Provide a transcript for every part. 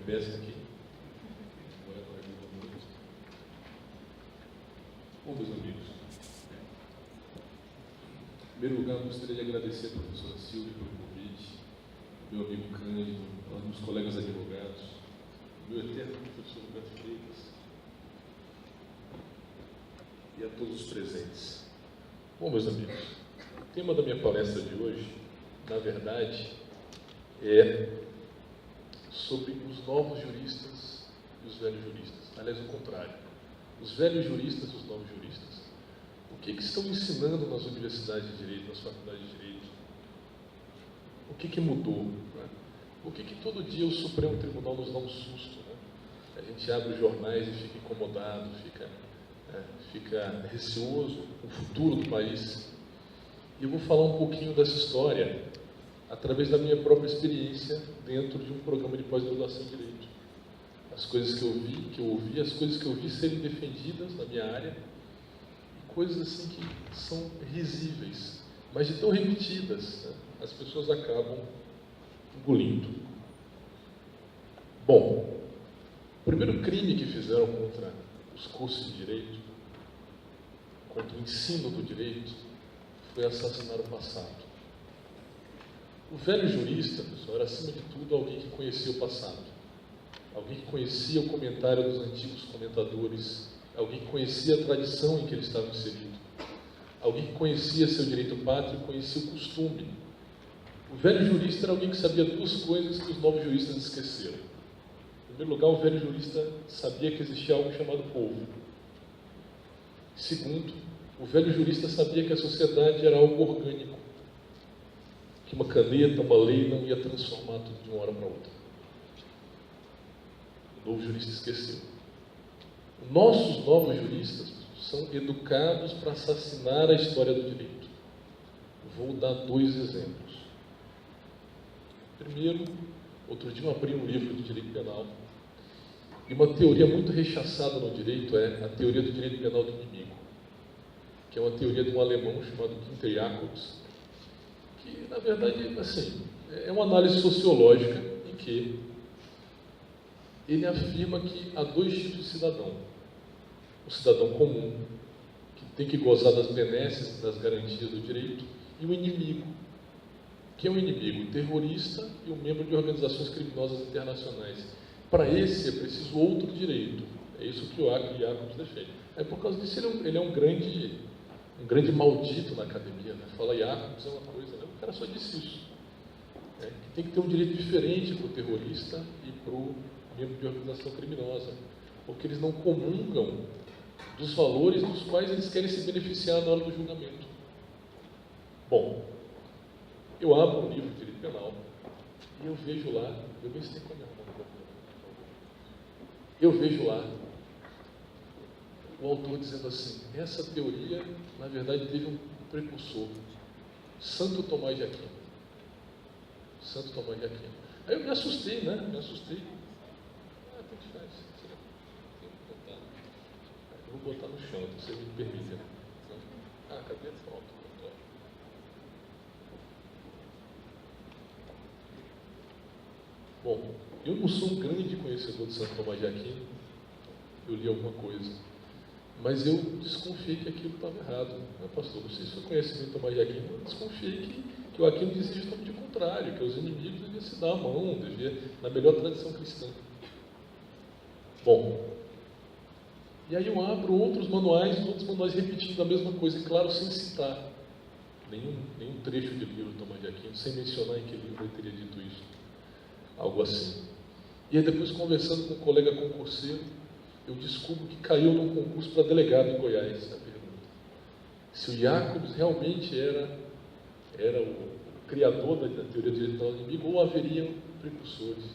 pesca aqui. Bom, meus amigos, em primeiro lugar, eu gostaria de agradecer a professora Silvia pelo convite, meu amigo Cândido, meus colegas advogados, meu eterno professor Roberto Freitas e a todos os presentes. Bom, meus amigos, o tema da minha palestra de hoje, na verdade, é sobre os novos juristas e os velhos juristas. Aliás, o contrário. Os velhos juristas e os novos juristas. O que estão ensinando nas universidades de Direito, nas faculdades de Direito? O que mudou? Né? Por que todo dia o Supremo Tribunal nos dá um susto? Né? A gente abre os jornais e fica incomodado, fica receoso com o futuro do país. E eu vou falar um pouquinho dessa história através da minha própria experiência dentro de um programa de pós-graduação em Direito. As coisas que eu ouvi, as coisas que eu vi serem defendidas na minha área, e coisas assim que são risíveis, mas de tão repetidas, né? As pessoas acabam engolindo. Bom, o primeiro crime que fizeram contra os cursos de Direito, contra o ensino do Direito, foi assassinar o passado. O velho jurista, pessoal, era acima de tudo alguém que conhecia o passado. Alguém que conhecia o comentário dos antigos comentadores, alguém que conhecia a tradição em que ele estava inserido, alguém que conhecia seu direito pátrio e conhecia o costume. O velho jurista era alguém que sabia duas coisas que os novos juristas esqueceram. Em primeiro lugar, o velho jurista sabia que existia algo chamado povo. Segundo, o velho jurista sabia que a sociedade era algo orgânico, que uma caneta, uma lei não ia transformar tudo de uma hora para outra. O novo jurista esqueceu. Nossos novos juristas são educados para assassinar a história do direito. Vou dar dois exemplos. Primeiro, outro dia eu abri um livro de direito penal, e uma teoria muito rechaçada no direito é a teoria do direito penal do inimigo, que é uma teoria de um alemão chamado Günther Jacobs, que, na verdade, assim, é uma análise sociológica em que ele afirma que há dois tipos de cidadão. O cidadão comum, que tem que gozar das benesses, das garantias do direito, e o inimigo, que é um inimigo terrorista e um membro de organizações criminosas internacionais. Para esse é preciso outro direito. É isso que o Jacobs defende. É por causa disso ele é um grande maldito na academia. Né? Fala Jacobs é uma coisa, né? O cara só disse isso. Que tem que ter um direito diferente para o terrorista e para o membro de organização criminosa, porque eles não comungam dos valores dos quais eles querem se beneficiar na hora do julgamento. Bom, eu abro um livro de direito penal e eu vejo lá, eu nem sei como é o nome, eu vejo lá o autor dizendo assim: essa teoria, na verdade, teve um precursor, Santo Tomás de Aquino. Santo Tomás de Aquino. Aí eu me assustei, né? Tanto faz. Eu vou botar no chão, se você me permite. Cadê a foto? Bom, eu não sou um grande conhecedor de Santo Tomás de Aquino, eu li alguma coisa, mas eu desconfiei que aquilo estava errado. Pastor, não sei se foi conhecimento de Tomás de Aquino, eu desconfiei que o Aquino dizia justamente o contrário, que os inimigos deviam se dar a mão, na melhor tradição cristã. Bom, e aí eu abro outros manuais repetindo a mesma coisa, e claro, sem citar nenhum trecho de livro de Tomás de Aquino, sem mencionar em que livro ele teria dito isso. Algo assim. E aí depois, conversando com um colega concurseiro, eu descubro que caiu num concurso para delegado em Goiás, a pergunta. Se o Jacobs realmente era o criador da teoria do direito penal do inimigo, ou haveriam precursores.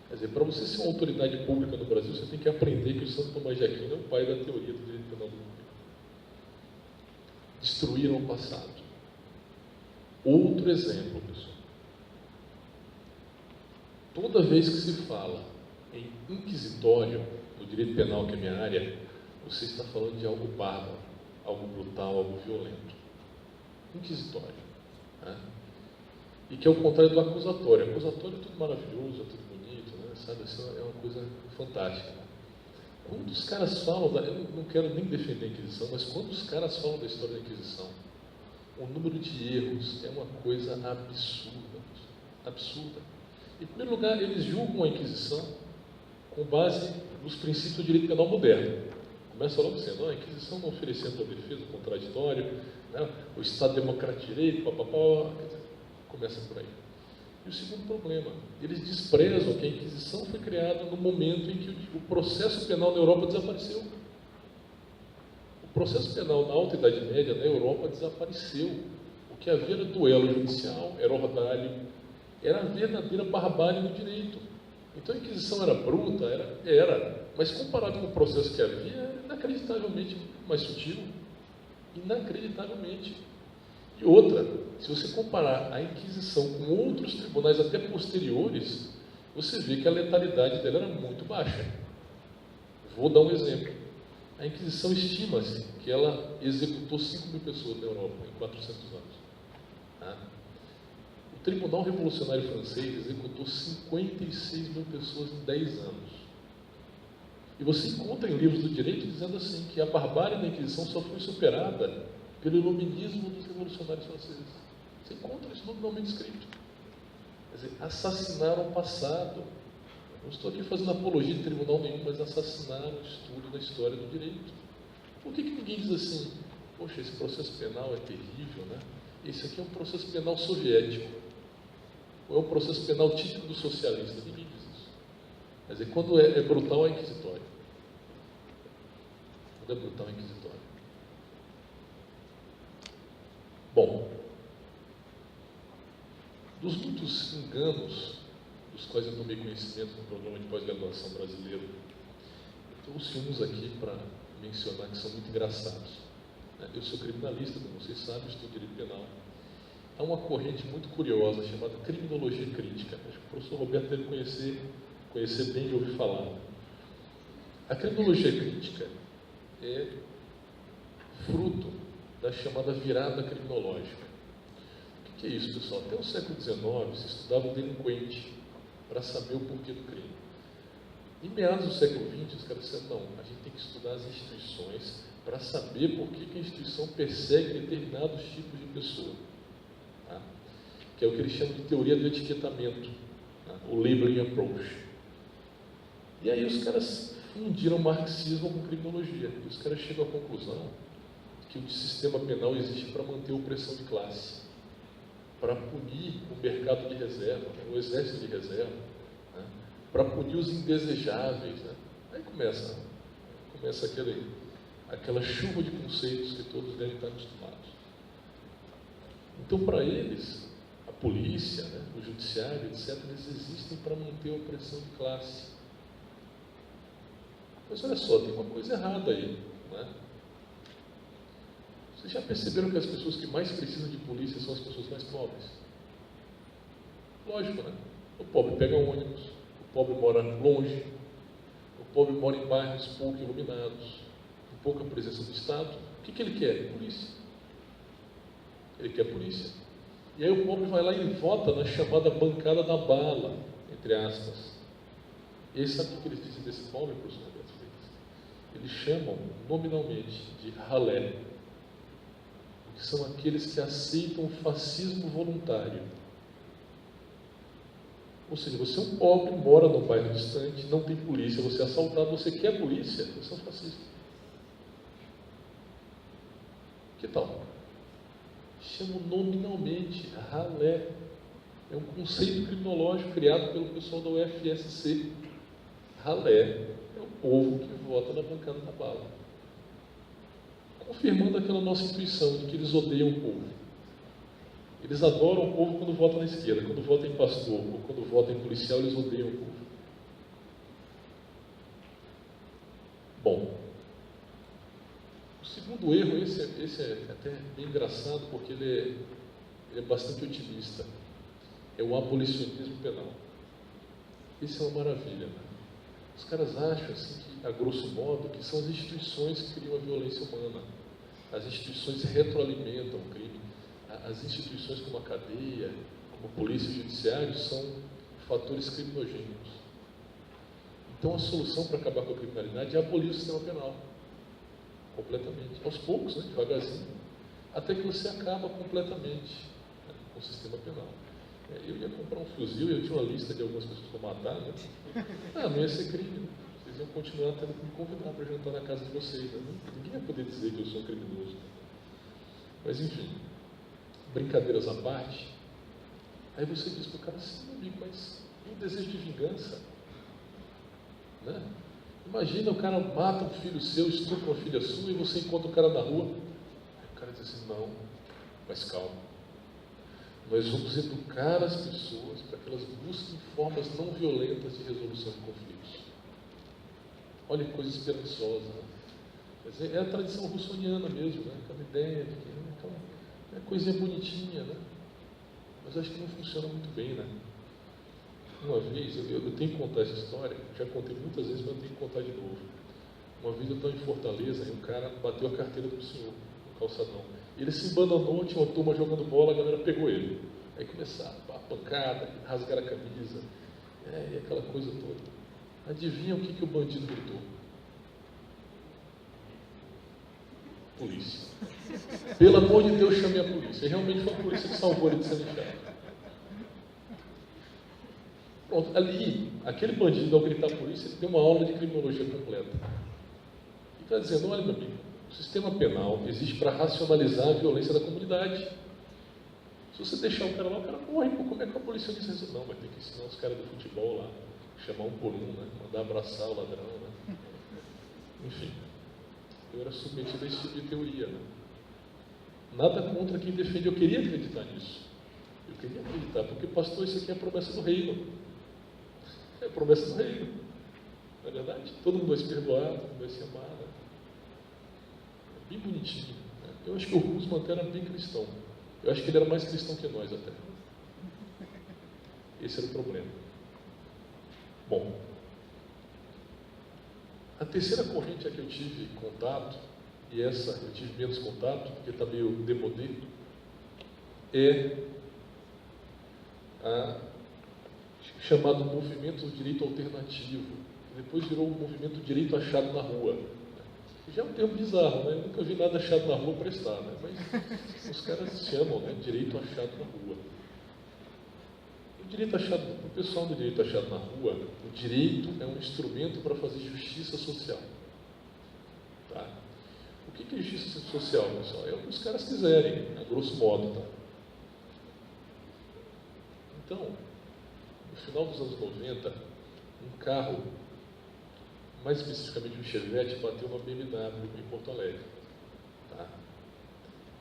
Quer dizer, para você ser uma autoridade pública no Brasil, você tem que aprender que o Santo Tomás de Aquino é o pai da teoria do direito penal do inimigo. Destruíram o passado. Outro exemplo, pessoal. Toda vez que se fala em inquisitório, no direito penal, que é a minha área, você está falando de algo bárbaro, algo brutal, algo violento. Inquisitório. Né? E que é o contrário do acusatório. Acusatório é tudo maravilhoso, é tudo bonito, né? sabe? Isso é uma coisa fantástica. Quando os caras falam, eu não quero nem defender a Inquisição, mas quando os caras falam da história da Inquisição, o número de erros é uma coisa absurda, absurda. Em primeiro lugar, eles julgam a Inquisição com base nos princípios do direito penal moderno. Começa logo dizendo, a Inquisição não oferecendo a defesa contraditória, né? O Estado democrata de direito, papapá, começa por aí. E o segundo problema, eles desprezam que a Inquisição foi criada no momento em que o processo penal na Europa desapareceu. O processo penal na Alta Idade Média, na Europa, desapareceu. O que havia era duelo judicial, era ordalho, era a verdadeira barbárie no direito. Então a Inquisição era bruta, era, mas comparado com o processo que havia, era inacreditavelmente mais sutil. Inacreditavelmente. E outra, se você comparar a Inquisição com outros tribunais até posteriores, você vê que a letalidade dela era muito baixa. Vou dar um exemplo. A Inquisição estima-se que ela executou 5.000 pessoas na Europa em 400 anos. Tá? O Tribunal Revolucionário Francês executou 56.000 pessoas em 10 anos. E você encontra em livros do direito dizendo assim, que a barbárie da Inquisição só foi superada pelo iluminismo dos revolucionários franceses. Você encontra isso nominalmente escrito. Quer dizer, assassinaram o passado. Não estou aqui fazendo apologia de tribunal nenhum, mas assassinaram o estudo da história do direito. Por que ninguém diz assim, poxa, esse processo penal é terrível, né? Esse aqui é um processo penal soviético. Ou é um processo penal típico do socialista? Ninguém diz isso. Quer dizer, quando é brutal, é inquisitório. Quando é brutal, é inquisitório. Bom, dos muitos enganos dos quais eu tomei conhecimento no programa de pós-graduação brasileiro, eu trouxe uns aqui para mencionar que são muito engraçados. Eu sou criminalista, como vocês sabem, estudo direito penal. Há uma corrente muito curiosa chamada criminologia crítica. Acho que o professor Roberto deve conhecer bem de ouvir falar. A criminologia crítica é fruto da chamada virada criminológica. O que é isso, pessoal? Até o século XIX se estudava o delinquente para saber o porquê do crime. Em meados do século XX, os caras disseram, não, a gente tem que estudar as instituições para saber por que a instituição persegue determinados tipos de pessoa. Tá? Que é o que eles chamam de teoria do etiquetamento, tá? O labeling approach. E aí os caras fundiram marxismo com criminologia. E os caras chegam à conclusão que o sistema penal existe para manter a opressão de classe, para punir o mercado de reserva, o exército de reserva, né? Para punir os indesejáveis. Né? Aí começa aquela chuva de conceitos que todos devem estar acostumados. Então, para eles, a polícia, né, o judiciário, etc., eles existem para manter a opressão de classe. Mas olha só, tem uma coisa errada aí. Né? Vocês já perceberam que as pessoas que mais precisam de polícia são as pessoas mais pobres? Lógico, né? O pobre pega ônibus, o pobre mora longe, o pobre mora em bairros pouco iluminados, com pouca presença do Estado. O que ele quer? Polícia. Ele quer polícia. E aí o pobre vai lá e vota na chamada bancada da bala, entre aspas. E aí sabe o que eles dizem desse pobre, professor Roberto Freitas? Eles chamam nominalmente de ralé, que são aqueles que aceitam o fascismo voluntário. Ou seja, você é um pobre, mora num bairro distante, não tem polícia, você é assaltado, você quer polícia, você é um fascista. Que tal? Chamam nominalmente ralé. É um conceito criminológico criado pelo pessoal da UFSC. Ralé é o povo que vota na bancada da bala. Confirmando aquela nossa intuição de que eles odeiam o povo. Eles adoram o povo quando votam na esquerda, quando votam em pastor, ou quando votam em policial, eles odeiam o povo. Bom, o segundo erro, esse é até bem engraçado, porque ele é bastante otimista. É o abolicionismo penal. Isso é uma maravilha, né? Os caras acham, assim, que, a grosso modo, que são as instituições que criam a violência humana. As instituições retroalimentam o crime. As instituições como a cadeia, como a polícia e o judiciário, são fatores criminogênicos. Então, a solução para acabar com a criminalidade é abolir o sistema penal. Completamente. Aos poucos, né, devagarzinho. Até que você acaba completamente, né, com o sistema penal. Eu ia comprar um fuzil e eu tinha uma lista de algumas pessoas para matar, né? Não ia ser crime. Né? Vocês iam continuar tendo que me convidar para jantar na casa de vocês. Né? Ninguém ia poder dizer que eu sou um criminoso. Mas, enfim, brincadeiras à parte. Aí você diz para o cara assim, meu amigo, mas e o desejo de vingança? Né? Imagina o cara mata um filho seu, estupra uma filha sua e você encontra o cara na rua. Aí o cara diz assim, não, mas calma. Nós vamos educar as pessoas para que elas busquem formas não violentas de resolução de conflitos. Olha que coisa esperançosa. Né? Mas é a tradição russoniana mesmo, né? Aquela ideia de que é coisinha bonitinha, né? Mas acho que não funciona muito bem, né? Uma vez, eu tenho que contar essa história, já contei muitas vezes, mas eu tenho que contar de novo. Uma vez eu estava em Fortaleza e um cara bateu a carteira do senhor no calçadão. Ele se embananou, tinha uma turma jogando bola, a galera pegou ele. Aí começaram a pancada, rasgaram a camisa, e aquela coisa toda. Adivinha o que o bandido gritou? Polícia. Pelo amor de Deus, chame a polícia. E realmente foi a polícia que salvou ele de ser lixado. Pronto, ali, aquele bandido, ao gritar a polícia, ele deu uma aula de criminologia completa. Ele está dizendo, olha, meu amigo, o sistema penal existe para racionalizar a violência da comunidade. Se você deixar o cara lá, o cara morre. Pô, como é que a polícia diz isso? Não, mas tem que ensinar os caras do futebol lá, chamar um por um, né? Mandar abraçar o ladrão, né? Enfim, eu era submetido a esse tipo de teoria, né? Nada contra quem defende, eu queria acreditar nisso. Eu queria acreditar, porque, pastor, isso aqui é a promessa do reino. É a promessa do reino. Não é verdade? Todo mundo vai se perdoar, todo mundo vai se amar. Né? É bem bonitinho. Né? Eu acho que o Roosevelt era bem cristão. Eu acho que ele era mais cristão que nós até. Esse era o problema. Bom, a terceira corrente a que eu tive contato, e essa eu tive menos contato, porque está meio demodê, é a chamado movimento do direito alternativo, que depois virou o movimento do direito achado na rua. Já é um termo bizarro, né? Eu nunca vi nada achado na rua prestar, né? Mas os caras chamam, né? Direito achado na rua. O direito achado, o pessoal do direito achado na rua, o direito é um instrumento para fazer justiça social. Tá? O que é justiça social, pessoal? É o que os caras quiserem, a grosso modo, tá? Então, no final dos anos 90, um carro, mais especificamente um Chevette, bateu uma BMW em Porto Alegre. Tá?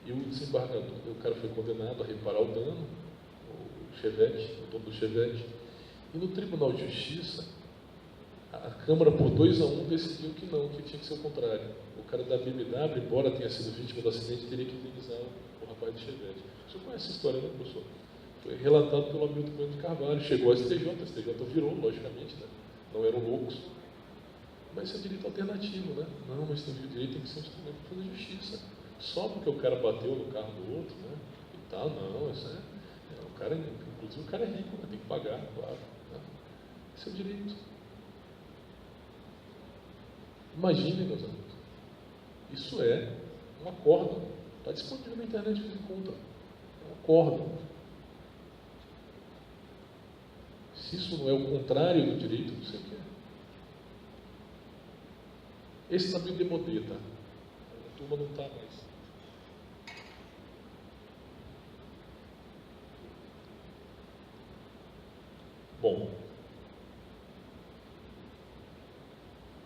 E o desembargador, o cara foi condenado a reparar o dano, o Chevette, o dono do Chevette, e no Tribunal de Justiça, a Câmara, por 2-1, decidiu que não, que tinha que ser o contrário. O cara da BMW, embora tenha sido vítima do acidente, teria que indenizar o rapaz do Chevette. O senhor conhece essa história, né, professor? Foi relatado pelo Hamilton Bueno de Carvalho, chegou a STJ, a STJ virou, logicamente, né? Não eram loucos. Mas isso é direito alternativo, né? Não, mas o direito tem que ser um instrumento para fazer justiça. Só porque o cara bateu no carro do outro, né? E tal, não, isso o cara, inclusive o cara é rico, né? Tem que pagar, claro. Né? Isso é o direito. Imaginem, meus amigos, isso é um acórdão. Está disponível na internet, você encontra. É um acórdão. Se isso não é o contrário do direito, não sei o que é. Esse está meio demodê, tá? A turma não está mais. Bom,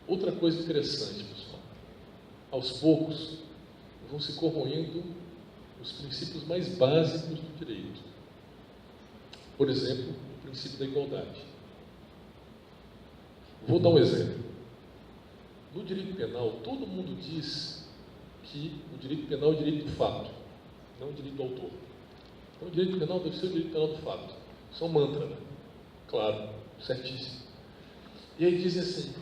outra coisa interessante, pessoal. Aos poucos, vão se corroendo os princípios mais básicos do direito. Por exemplo, o princípio da igualdade. Vou dar um exemplo. No direito penal, todo mundo diz que o direito penal é o direito do fato, não o direito do autor. Então, o direito penal deve ser o direito penal do fato. Isso é um mantra, né? Claro, certíssimo. E aí dizem assim,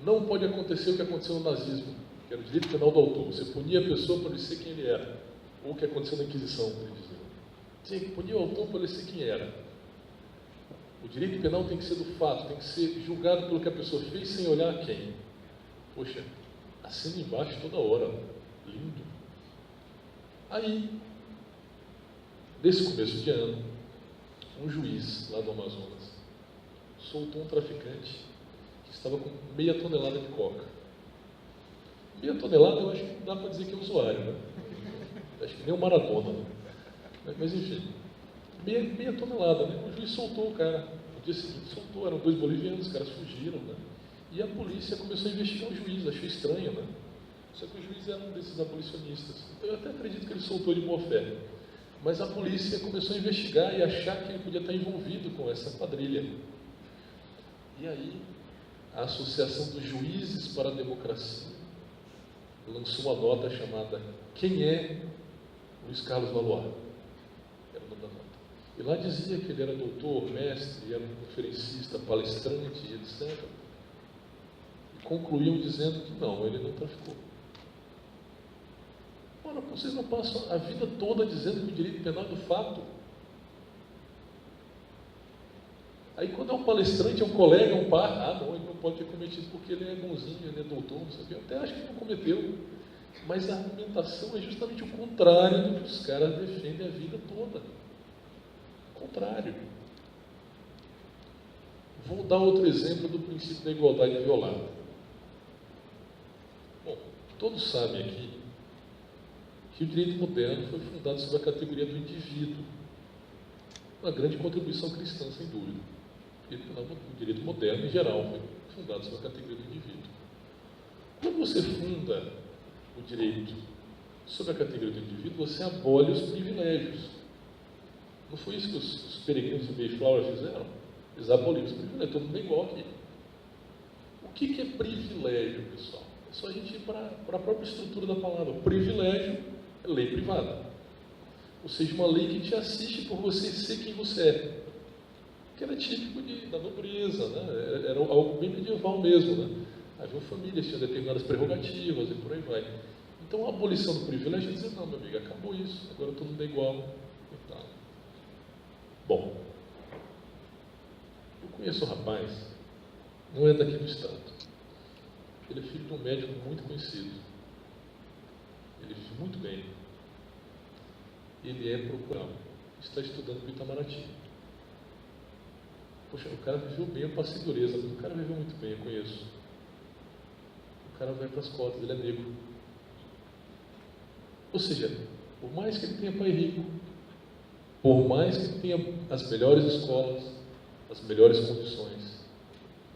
não pode acontecer o que aconteceu no nazismo, que era o direito penal do autor. Você punia a pessoa por ele ser quem ele era. Ou o que aconteceu na Inquisição, por ele dizer. Tinha que punir o autor por ele ser quem era. O direito penal tem que ser do fato, tem que ser julgado pelo que a pessoa fez sem olhar a quem. Poxa, assina embaixo toda hora. Lindo. Aí, nesse começo de ano, um juiz lá do Amazonas soltou um traficante que estava com meia tonelada de coca. Meia tonelada eu acho que não dá para dizer que é usuário, né? Acho que nem o Maradona. Né? Mas enfim, meia tonelada, né? O juiz soltou o cara. No dia seguinte soltou, eram 2 bolivianos, os caras fugiram, né? E a polícia começou a investigar o juiz, achou estranho, né? Só que o juiz era um desses abolicionistas. Então eu até acredito que ele soltou de boa fé. Mas a polícia começou a investigar e achar que ele podia estar envolvido com essa quadrilha. E aí, a Associação dos Juízes para a Democracia lançou uma nota chamada Quem é Luiz Carlos Valois? Era o nome da nota. E lá dizia que ele era doutor, mestre, era um conferencista, palestrante, etc. E concluíam dizendo que não, ele não traficou. Ora, vocês não passam a vida toda dizendo que o direito penal é do fato. Aí quando é um palestrante, é um colega, é um par, não, ele não pode ter cometido porque ele é bonzinho, ele é doutor, não sei o quê. Eu até acho que ele não cometeu. Mas a argumentação é justamente o contrário do que os caras defendem a vida toda. O contrário. Vou dar outro exemplo do princípio da igualdade violada. Bom, todos sabem aqui que o direito moderno foi fundado sobre a categoria do indivíduo. Uma grande contribuição cristã, sem dúvida. O direito moderno, em geral, foi fundado sobre a categoria do indivíduo. Quando você funda o direito sobre a categoria do indivíduo, você abole os privilégios. Não foi isso que os peregrinos do Mayflower fizeram? Eles aboliram os privilégios, todo mundo é igual aqui. O que é privilégio, pessoal? É só a gente ir para a própria estrutura da palavra. Privilégio é lei privada. Ou seja, uma lei que te assiste por você ser quem você é. Que era típico da nobreza, né? Era algo bem medieval mesmo, né? Havia famílias, tinham determinadas prerrogativas e por aí vai. Então a abolição do privilégio é dizer, não, meu amigo, acabou isso, agora todo mundo é igual. Tá. Bom, eu conheço um rapaz, não é daqui do estado. Ele é filho de um médico muito conhecido. Ele vive muito bem. Ele é procurado. Está estudando para o Itamaraty. Poxa, o cara viveu bem, eu passei dureza, mas o cara viveu muito bem, eu conheço. O cara vai para as cotas, ele é negro. Ou seja, por mais que ele tenha pai rico, por mais que ele tenha as melhores escolas, as melhores condições,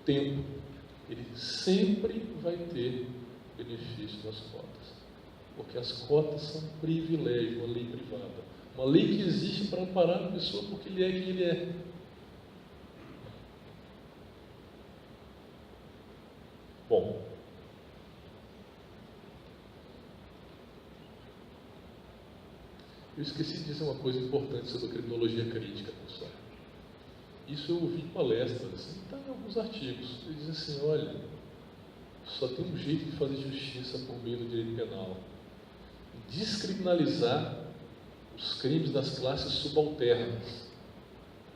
tempo, ele sempre vai ter benefício das cotas. Porque as cotas são um privilégio, uma lei privada. Uma lei que existe para amparar a pessoa porque ele é quem ele é. Bom, eu esqueci de dizer uma coisa importante sobre a criminologia crítica, pessoal. Isso eu ouvi em palestras, assim, está em alguns artigos. Eles dizem assim, olha, só tem um jeito de fazer justiça por meio do direito penal. Descriminalizar os crimes das classes subalternas,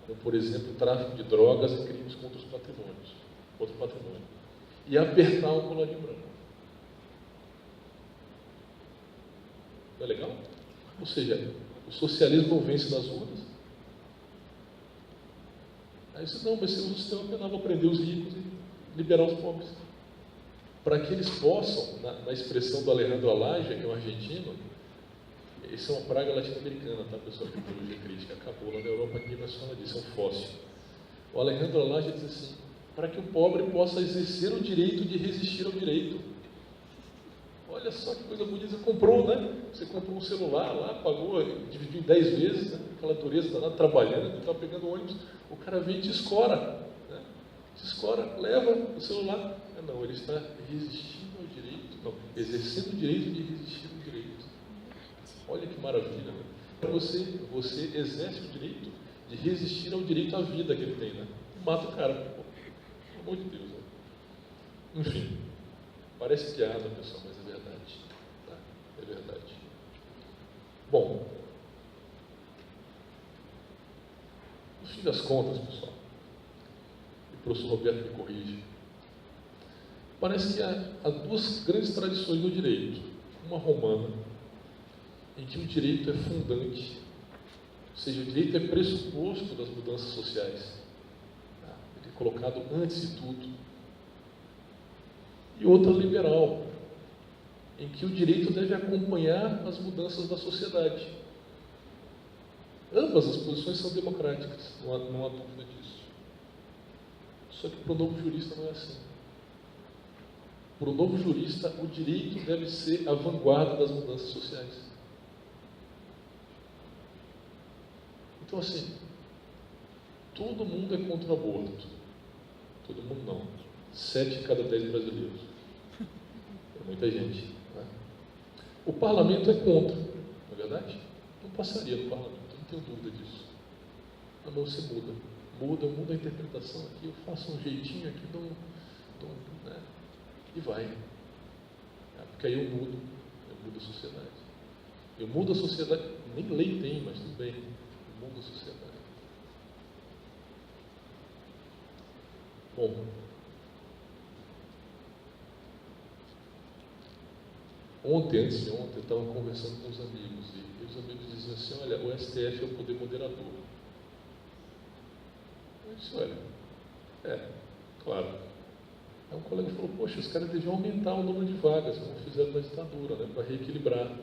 como, por exemplo, o tráfico de drogas e crimes contra o patrimônio. E apertar o colarinho branco. Não é legal? Ou seja, o socialismo não vence nas urnas. Aí você, não, mas você usa o sistema penal para prender os ricos e liberar os pobres. Para que eles possam, na expressão do Alejandro Alagia, que é um argentino, isso é uma praga latino-americana, tá, pessoal? A criminologia crítica acabou lá na Europa, ninguém mais fala disso, é um fóssil. O Alejandro Alagia diz assim, para que o pobre possa exercer o direito de resistir ao direito. Olha só que coisa bonita, você comprou, né? Você comprou um celular lá, pagou, dividiu em 10 vezes, né? Aquela dureza danada, trabalhando, estava pegando ônibus, o cara vem e te escora, né? Te escora, leva o celular. Não, ele está resistindo ao direito, não, exercendo o direito de resistir ao direito. Olha que maravilha, né? Você exerce o direito de resistir ao direito à vida que ele tem, né? Mata o cara, pô. Pelo amor de Deus, né? Enfim, parece piada, pessoal, mas é verdade. Tá? É verdade. Bom, no fim das contas, pessoal, o professor Roberto me corrige. Parece que há duas grandes tradições no direito. Uma romana, em que o direito é fundante, ou seja, o direito é pressuposto das mudanças sociais. Ele é colocado antes de tudo. E outra liberal, em que o direito deve acompanhar as mudanças da sociedade. Ambas as posições são democráticas, não há dúvida disso. Só que para o novo jurista não é assim. Para o novo jurista, o direito deve ser a vanguarda das mudanças sociais. Então, assim, todo mundo é contra o aborto. Todo mundo não. 7 em cada 10 brasileiros. É muita gente. Né? O parlamento é contra, não é verdade? Não passaria no parlamento, não tenho dúvida disso. Mas você muda. Muda a interpretação aqui, eu faço um jeitinho aqui, né? E vai. Porque aí eu mudo a sociedade. Eu mudo a sociedade, nem lei tem, mas tudo bem. Eu mudo a sociedade. Bom, antes de ontem, eu estava conversando com os amigos, e os amigos diziam assim, olha, o STF é o poder moderador. Eu disse, olha, claro. Aí um colega falou, poxa, os caras deviam aumentar o número de vagas, como fizeram na ditadura, né, para reequilibrar. Eu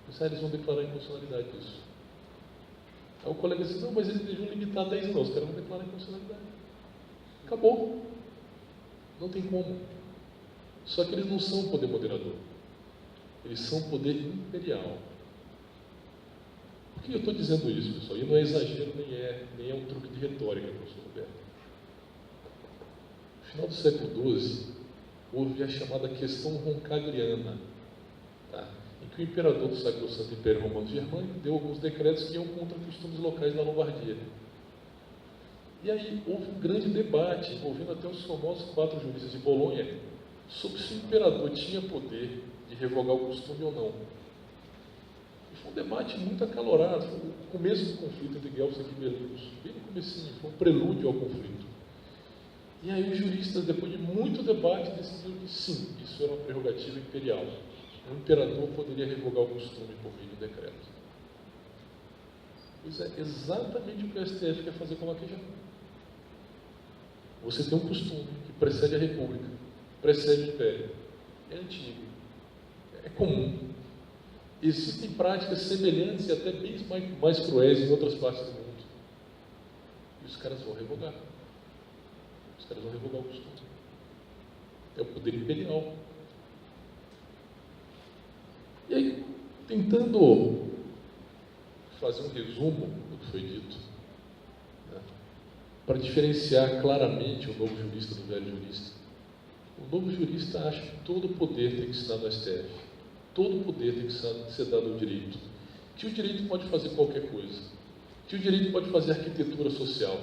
disse, eles vão declarar a inconstitucionalidade disso. Aí o colega disse, não, mas eles deviam limitar a 10 não, os caras vão declarar a inconstitucionalidade. Acabou. Não tem como. Só que eles não são poder moderador. Eles são poder imperial. Por que eu estou dizendo isso, pessoal? E não é exagero, nem é um truque de retórica, professor Roberto. No final do século XII, houve a chamada questão roncagriana, tá? Em que o imperador do Sacrosanto Império Romano Germânico deu alguns decretos que iam contra costumes locais da Lombardia. E aí houve um grande debate, envolvendo até os famosos 4 juristas de Bolonha, sobre se o imperador tinha poder de revogar o costume ou não. E foi um debate muito acalorado, foi o começo do conflito entre Guelfos e Ghibellinus, bem no comecinho, foi um prelúdio ao conflito. E aí os juristas, depois de muito debate, decidiram que sim, isso era uma prerrogativa imperial. O imperador poderia revogar o costume por meio de um decreto. Isso é exatamente o que o STF quer fazer com a Laquejá. Você tem um costume que precede a República, precede o Império. É antigo, é comum. Existem práticas semelhantes e até bem mais cruéis em outras partes do mundo. E os caras vão revogar. Os caras vão revogar o costume. É o poder imperial. E aí, tentando fazer um resumo do que foi dito, né, para diferenciar claramente o novo jurista do velho jurista. O novo jurista acha que todo o poder tem que estar no STF. Todo o poder tem que ser dado ao direito. Que o direito pode fazer qualquer coisa. Que o direito pode fazer arquitetura social.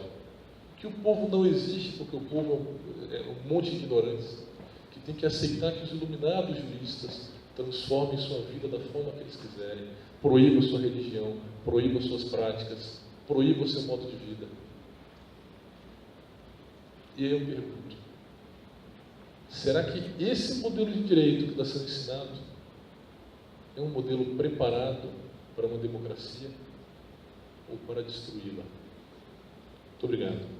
Que o povo não existe porque o povo é um monte de ignorantes. Que tem que aceitar que os iluminados juristas transformem sua vida da forma que eles quiserem. Proíbam sua religião, proíbam suas práticas, proíbam seu modo de vida. E aí eu pergunto, será que esse modelo de direito que está sendo ensinado é um modelo preparado para uma democracia ou para destruí-la? Muito obrigado.